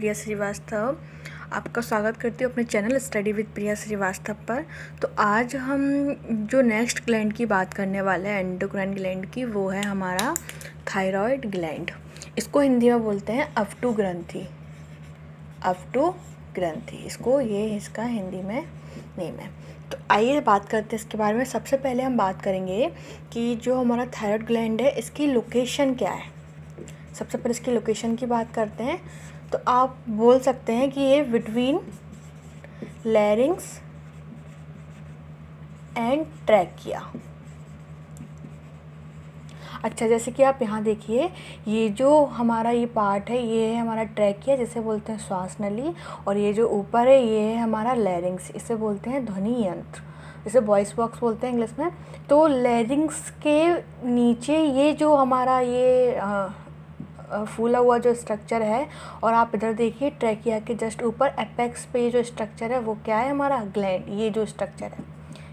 प्रिया श्रीवास्तव। आपका स्वागत करती हूँ अपने चैनल स्टडी विद प्रिया श्रीवास्तव पर। तो आज हम जो नेक्स्ट ग्लैंड की बात करने वाले हैं एंडोक्राइन ग्लैंड की, वो है हमारा थायराइड ग्लैंड। इसको हिंदी में बोलते हैं अवटु ग्रंथि। अवटु ग्रंथि इसको इसका हिंदी में नेम है। तो आइए बात करते हैं इसके बारे में। सबसे पहले हम बात करेंगे कि जो हमारा थायराइड ग्लैंड है इसकी लोकेशन क्या है। सबसे पहले इसकी लोकेशन की बात करते हैं। तो आप बोल सकते हैं कि ये बिटवीन लैरिंग्स एंड ट्रैकिया। अच्छा, जैसे कि आप यहाँ देखिए, ये जो हमारा ये पार्ट है ये है हमारा ट्रैकिया, जिसे बोलते हैं श्वास नली, और ये जो ऊपर है ये है हमारा लैरिंग्स, इसे बोलते हैं ध्वनि यंत्र, इसे वॉइस बॉक्स बोलते हैं इंग्लिश में। तो लैरिंग्स के नीचे ये जो हमारा ये फूला हुआ जो स्ट्रक्चर है, और आप इधर देखिए ट्रैकिया के जस्ट ऊपर एपेक्स पे ये जो स्ट्रक्चर है वो क्या है हमारा ग्लैंड। ये जो स्ट्रक्चर है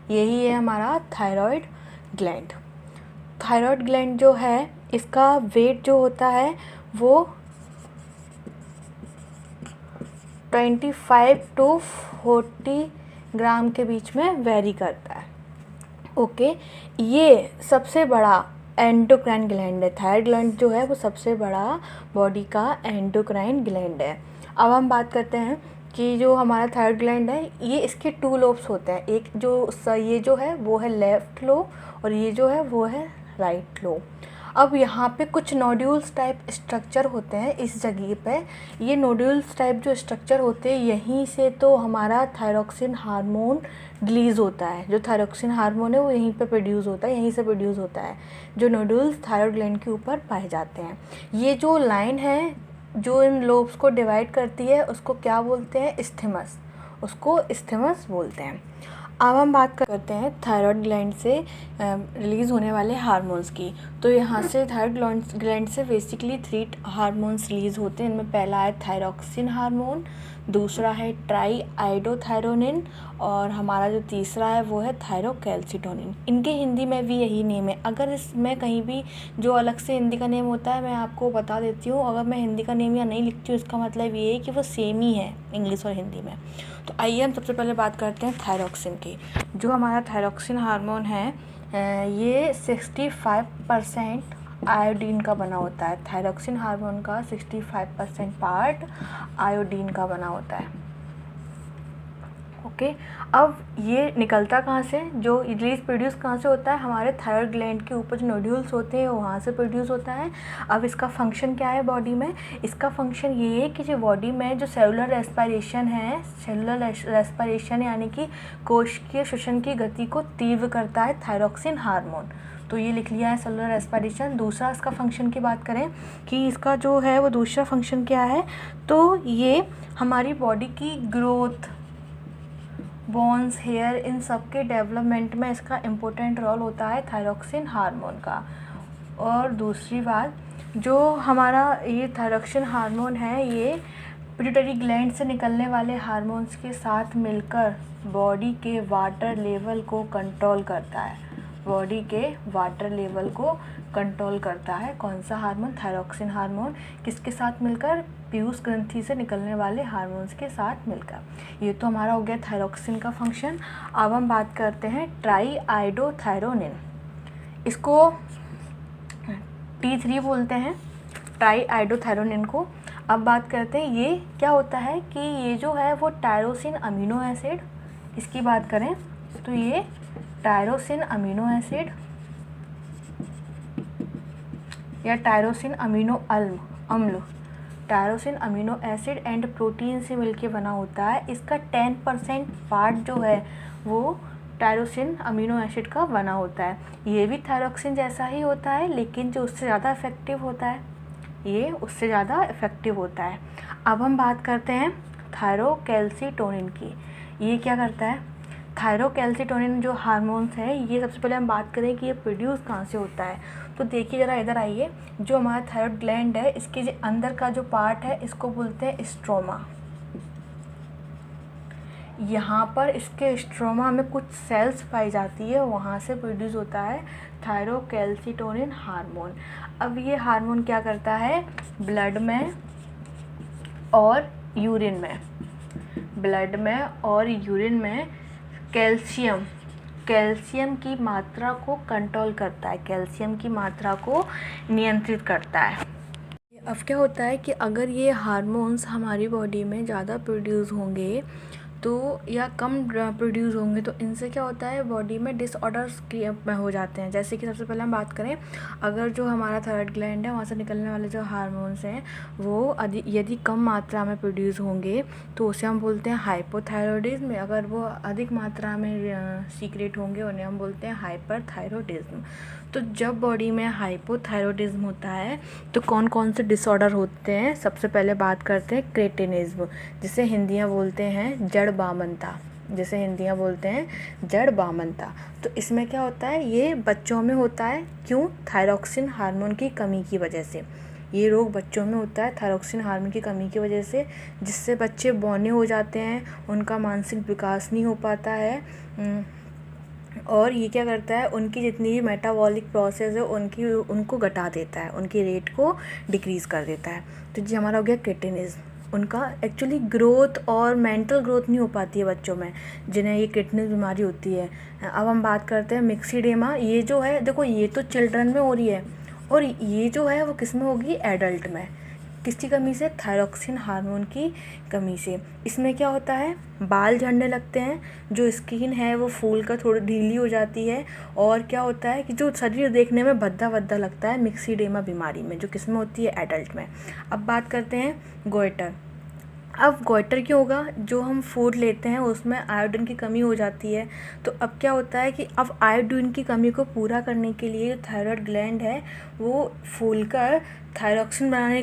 यही है हमारा थायराइड ग्लैंड। थायराइड ग्लैंड जो है इसका वेट जो होता है वो 25 to 40 ग्राम के बीच में वेरी करता है। ओके, ये सबसे बड़ा एंडोक्राइन ग्लैंड है। थायराइड ग्लैंड जो है वो सबसे बड़ा बॉडी का एंडोक्राइन ग्लैंड है। अब हम बात करते हैं कि जो हमारा थायराइड ग्लैंड है ये इसके 2 लोब्स होते हैं। एक जो ये जो है वो है लेफ्ट लोब, और ये जो है वो है राइट लोब। अब यहाँ पे कुछ नोड्यूल्स टाइप स्ट्रक्चर होते हैं इस जगह पे। ये नोड्यूल्स टाइप जो स्ट्रक्चर होते हैं यहीं से तो हमारा थायरोक्सिन हार्मोन रिलीज़ होता है। जो थायरोक्सिन हार्मोन है वो यहीं पे प्रोड्यूस होता है, यहीं से प्रोड्यूस होता है। जो नोड्यूल्स थायराइड ग्लैंड के ऊपर पाए जाते हैं। ये जो लाइन है जो इन लोब्स को डिवाइड करती है उसको क्या बोलते हैं, इस्थेमस, उसको इस्थेमस बोलते हैं। अब हम बात करते हैं थायराइड ग्लैंड से रिलीज़ होने वाले हार्मोन्स की। तो यहाँ से थायराइड ग्लैंड से बेसिकली 3 हार्मोन्स रिलीज़ होते हैं। इनमें पहला है थायरोक्सिन हार्मोन, दूसरा है ट्राई आइडोथायरोनिन, और हमारा जो तीसरा है वो है थायरोकैल्सिटोनिन। इनके हिंदी में भी यही नेम है। अगर इसमें कहीं भी जो अलग से हिंदी का नेम होता है मैं आपको बता देती हूँ। अगर मैं हिंदी का नेम या नहीं लिखती हूँ इसका मतलब ये है कि वो सेम ही है इंग्लिश और हिंदी में। तो आइए हम सबसे पहले बात करते हैं थायरोक्सिन की। जो हमारा थायरोक्सिन हार्मोन है ये 65% आयोडीन का बना होता है। थायरोक्सिन हार्मोन का 65% पार्ट आयोडीन का बना होता है। ओके, अब ये निकलता कहाँ से, जो रिलीज प्रोड्यूस कहाँ से होता है, हमारे थायराइड ग्लैंड के ऊपर जो नोड्यूल्स होते हैं वहाँ से प्रोड्यूस होता है। अब इसका फंक्शन क्या है बॉडी में, इसका फंक्शन ये है कि जो बॉडी में जो सेलुलर रेस्पिरेशन है, सेलुलर रेस्पिरेशन यानी कि कोशिकीय श्वसन की गति को तीव्र करता है थायरोक्सिन हार्मोन। तो ये लिख लिया है सेलुलर रेस्पिरेशन। दूसरा इसका फंक्शन की बात करें कि इसका जो है वो दूसरा फंक्शन क्या है, तो ये हमारी बॉडी की ग्रोथ, बोन्स, हेयर, इन सब के डेवलपमेंट में इसका इम्पोर्टेंट रोल होता है थायरोक्सिन हार्मोन का। और दूसरी बात, जो हमारा ये थायरोक्सिन हार्मोन है ये पिट्यूटरी ग्लैंड से निकलने वाले हार्मोन्स के साथ मिलकर बॉडी के वाटर लेवल को कंट्रोल करता है। बॉडी के वाटर लेवल को कंट्रोल करता है कौन सा हार्मोन, थायरोक्सिन हार्मोन। किसके साथ मिलकर, पीयूष ग्रंथि से निकलने वाले हार्मोन्स के साथ मिलकर। ये तो हमारा हो गया थायरोक्सिन का फंक्शन। अब हम बात करते हैं ट्राई आइडोथायरोनिन। इसको T3 बोलते हैं, ट्राई आइडोथायरोनिन को। अब बात करते हैं ये क्या होता है कि ये जो है वो टायरोसिन अमीनो एसिड, इसकी बात करें तो ये टायरोसिन अमीनो एसिड या टायरोसिन अमीनो अम्ल, tyrosine amino acid and protein से मिलके बना होता है। इसका 10% पार्ट जो है वो टायरोसिन अमीनो एसिड का बना होता है। ये भी थायरोक्सिन जैसा ही होता है, लेकिन जो उससे ज़्यादा इफेक्टिव होता है, ये उससे ज़्यादा इफेक्टिव होता है। अब हम बात करते हैं थायरोकैल्सिटोनिन की। ये क्या करता है, थायरोकैल्सिटोनिन जो हार्मोन्स है ये सबसे पहले हम बात करें कि ये प्रोड्यूस कहाँ से होता है। तो देखिए ज़रा इधर आइए, जो हमारा थायराइड ग्लैंड है इसके जो अंदर का जो पार्ट है इसको बोलते हैं स्ट्रोमा। यहाँ पर इसके स्ट्रोमा में कुछ सेल्स पाई जाती है, वहाँ से प्रोड्यूस होता है थायरोकैल्सिटोनिन हार्मोन। अब ये हार्मोन क्या करता है, ब्लड में और यूरिन में, ब्लड में और यूरिन में कैल्शियम की मात्रा को कंट्रोल करता है, कैल्शियम की मात्रा को नियंत्रित करता है। अब क्या होता है कि अगर ये हार्मोन्स हमारी बॉडी में ज़्यादा प्रोड्यूस होंगे तो या कम प्रोड्यूस होंगे तो इनसे क्या होता है, बॉडी में डिसऑर्डर्स में हो जाते हैं। जैसे कि सबसे पहले हम बात करें, अगर जो हमारा थायराइड ग्लैंड है वहाँ से निकलने वाले जो हार्मोन्स हैं वो यदि कम मात्रा में प्रोड्यूस होंगे तो उसे हम बोलते हैं हाइपोथायरॉयडिज्म। अगर वो अधिक मात्रा में सीक्रेट होंगे उन्हें हम बोलते हैं हाइपरथायरॉयडिज्म। तो जब बॉडी में हाइपोथायरॉयडिज्म होता है तो कौन कौन से डिसऑर्डर होते हैं, सबसे पहले बात करते हैं क्रेटिनिज्म, जिसे हिंदियाँ बोलते हैं जड़ बामनता, जड़ बामनता। तो इसमें क्या होता है, ये बच्चों में होता है। क्यों? थायरॉक्सिन हार्मोन की कमी की वजह से। ये रोग बच्चों में होता है थायरॉक्सिन हार्मोन की कमी की वजह से, जिससे बच्चे बौने हो जाते हैं, उनका मानसिक विकास नहीं हो पाता है और ये क्या करता है, उनकी जितनी भी मेटाबॉलिक प्रोसेस है उनको घटा देता है, उनकी रेट को डिक्रीज़ कर देता है। तो ये हमारा हो गया क्रेटिनिज्म। उनका एक्चुअली ग्रोथ और मेंटल ग्रोथ नहीं हो पाती है बच्चों में जिन्हें ये क्रेटिनिज्म बीमारी होती है। अब हम बात करते हैं मिक्सिडेमा। ये जो है, देखो ये तो चिल्ड्रन में हो रही है और ये जो है वो किस में होगी, एडल्ट में। किसकी कमी से? थायरॉक्सिन हार्मोन की कमी से। इसमें क्या होता है, बाल झड़ने लगते हैं, जो स्किन है वो फूल कर थोड़ी ढीली हो जाती है और क्या होता है कि जो शरीर देखने में भद्दा भद्दा लगता है मिक्सिडेमा बीमारी में, जो किस में होती है, एडल्ट में। अब बात करते हैं गोइटर। अब गोइटर क्यों होगा, जो हम फूड लेते हैं उसमें आयोडीन की कमी हो जाती है। तो अब क्या होता है कि अब आयोडीन की कमी को पूरा करने के लिए जो थायराइड ग्लैंड है वो फूलकर थायरॉक्सिन बनाने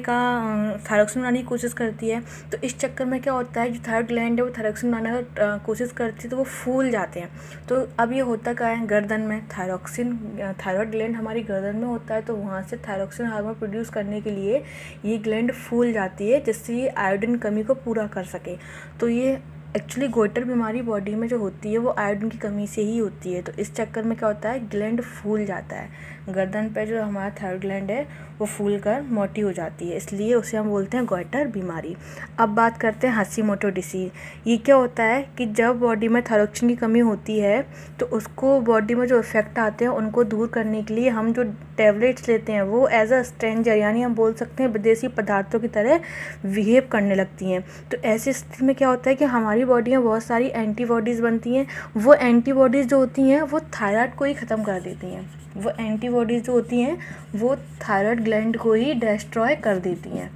की कोशिश करती है। तो इस चक्कर में क्या होता है, जो थायराइड ग्लैंड है वो थायरॉक्सिन बनाने की कोशिश करती है तो वो फूल जाते हैं। तो अब ये होता क्या है, गर्दन में थायराइड ग्लैंड हमारी गर्दन में होता है, तो वहाँ से थायरॉक्सिन हार्मोन प्रोड्यूस करने के लिए ये ग्लैंड फूल जाती है, जिससे ये आयोडीन कमी को पूरा कर सके। तो ये एक्चुअली गोइटर बीमारी बॉडी में जो होती है वो आयोडीन की कमी से ही होती है। तो इस चक्कर में क्या होता है, ग्लैंड फूल जाता है, गर्दन पे जो हमारा थायराइड ग्लैंड है वो फूल कर मोटी हो जाती है, इसलिए उसे हम बोलते हैं गोइटर बीमारी। अब बात करते हैं हशीमोटो डिसीज़। ये क्या होता है कि जब बॉडी में थायरॉक्सिन की कमी होती है तो उसको बॉडी में जो इफेक्ट आते हैं उनको दूर करने के लिए हम जो टैबलेट्स लेते हैं वो एज अ स्ट्रेंजर, यानी हम बोल सकते हैं विदेशी पदार्थों की तरह बिहेव करने लगती हैं। तो ऐसी स्थिति में क्या होता है कि हमारी बॉडी में बहुत सारी एंटीबॉडीज़ बनती हैं। वो एंटीबॉडीज़ जो होती हैं वो थायराइड को ही ख़त्म कर देती हैं। वो एंटीबॉडीज़ जो होती हैं वो थायराइड ग्लैंड को ही डिस्ट्रॉय कर देती हैं।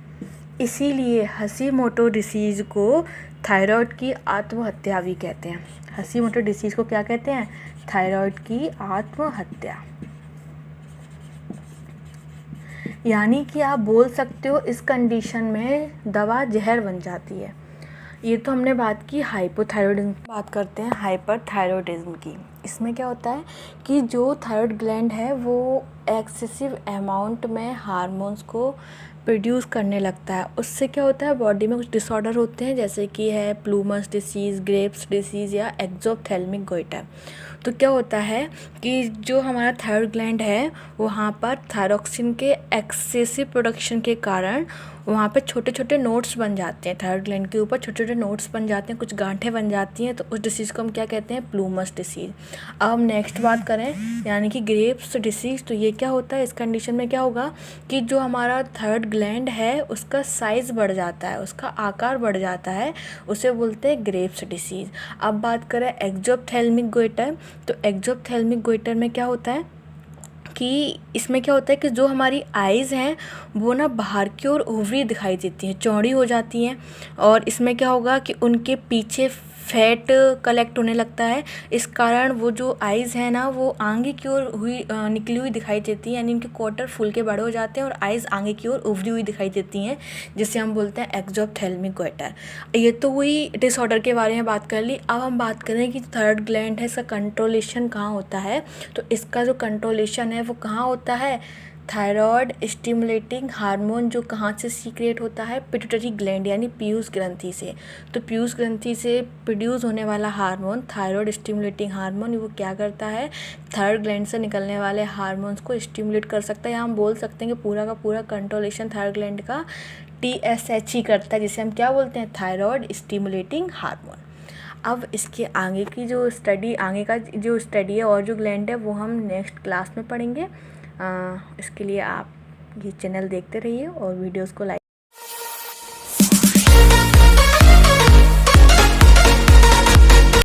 इसीलिए हशीमोटो डिसीज़ को थायराइड की आत्महत्या भी कहते हैं। हशीमोटो डिसीज़ को क्या कहते हैं, थायराइड की आत्महत्या। यानी कि आप बोल सकते हो इस कंडीशन में दवा जहर बन जाती है। ये तो हमने बात की हाइपोथायरॉयडिज्म। बात करते हैं हाइपरथायरॉयडिज्म की। इसमें क्या होता है कि जो थायराइड ग्लैंड है वो एक्सेसिव अमाउंट में हार्मोन्स को प्रोड्यूस करने लगता है। उससे क्या होता है, बॉडी में कुछ डिसऑर्डर होते हैं, जैसे कि है प्लूमस डिसीज़, ग्रेव्स डिसीज़ या एक्सोप्थेल्मिक गोइटर। तो क्या होता है कि जो हमारा थायराइड ग्लैंड है वहाँ पर थायरॉक्सिन के एक्सेसिव प्रोडक्शन के कारण वहाँ पे छोटे छोटे नोड्स बन जाते हैं। थायराइड ग्लैंड के ऊपर छोटे छोटे नोड्स बन जाते हैं, कुछ गांठें बन जाती हैं। तो उस डिसीज़ को हम क्या कहते हैं, प्लूमस डिसीज़। अब हम नेक्स्ट बात करें यानी कि ग्रेव्स डिसीज़। तो ये क्या होता है, इस कंडीशन में क्या होगा कि जो हमारा थायराइड ग्लैंड है उसका साइज़ बढ़ जाता है, उसका आकार बढ़ जाता है, उसे बोलते हैं ग्रेव्स डिसीज़। अब बात करें एक्सोप्थेल्मिक गोइटर। तो एक्सोप्थेल्मिक गोइटर में क्या होता है कि इसमें क्या होता है कि जो हमारी आइज़ हैं वो ना बाहर की ओर ओवरी दिखाई देती हैं, चौड़ी हो जाती हैं। और इसमें क्या होगा कि उनके पीछे फैट कलेक्ट होने लगता है। इस कारण वो जो आइज़ है ना वो आगे की ओर निकली हुई दिखाई देती है, यानी इनके क्वार्टर फूल के बड़े हो जाते हैं और आइज़ आगे की ओर उभरी हुई दिखाई देती हैं, जिसे हम बोलते हैं एक्सोप्थेल्मिक गोइटर। ये तो हुई डिसऑर्डर के बारे में बात कर ली। अब हम बात करें कि थायराइड ग्लैंड है इसका कंट्रोलेशन कहाँ होता है। तो इसका जो कंट्रोलेशन है वो कहाँ होता है, थायराइड स्टिमुलेटिंग हार्मोन जो कहाँ से सीक्रेट होता है, पिट्यूटरी ग्लैंड यानी पीयूष ग्रंथि से। तो पीयूष ग्रंथि से प्रोड्यूस होने वाला हार्मोन थायराइड स्टिमुलेटिंग हार्मोन, वो क्या करता है, थायराइड ग्लैंड से निकलने वाले हार्मोन्स को स्टिमुलेट कर सकता है, या हम बोल सकते हैं कि पूरा का पूरा कंट्रोलेशन थायराइड ग्लैंड का TSH ही करता है, जिसे हम क्या बोलते हैं, थायराइड स्टिमुलेटिंग हार्मोन। अब इसके आगे की जो स्टडी, आगे का जो स्टडी है और जो ग्लैंड है वो हम नेक्स्ट क्लास में पढ़ेंगे। इसके लिए आप ये चैनल देखते रहिए और वीडियोस को लाइक